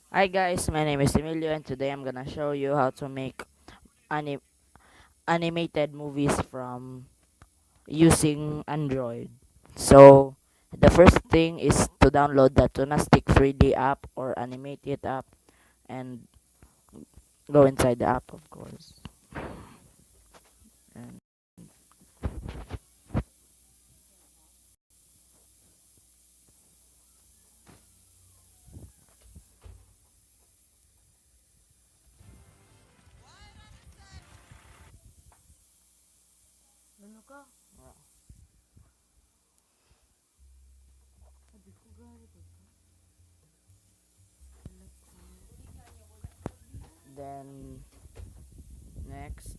Hi guys, my name is Emilio and today I'm gonna show you how to make anim- animated movies from using Android. So the first thing is to download the Tunastic 3D app or Animate It app and go inside the app of course. And then next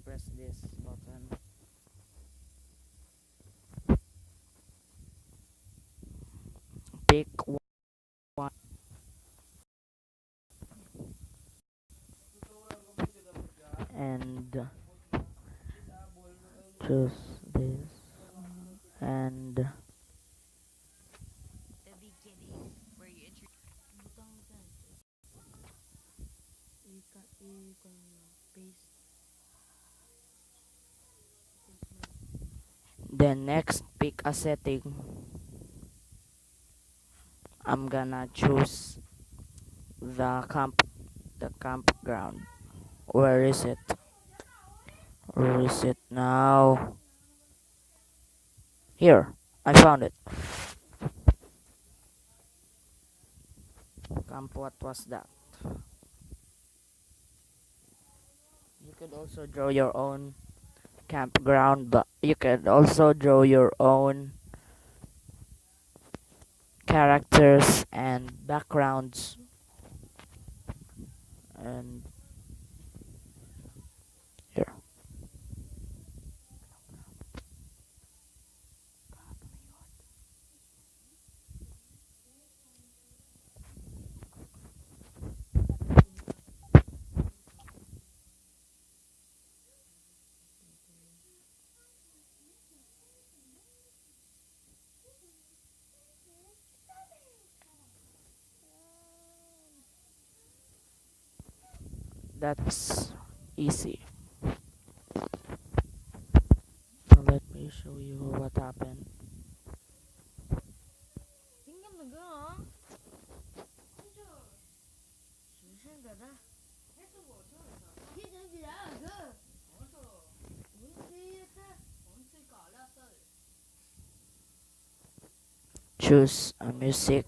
press this button. Pick one and choose this and then next pick a setting. I'm gonna choose the campground. Where is it? Where is it now? Here, I found it. Camp, what was that? You could also draw your own campground, but you can also draw your own characters and backgrounds. And here, that's easy. Now let me show you what happened. Choose a music.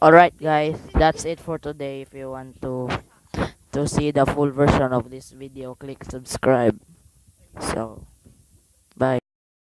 Alright guys, that's it for today. If you want to see the full version of this video, click subscribe. So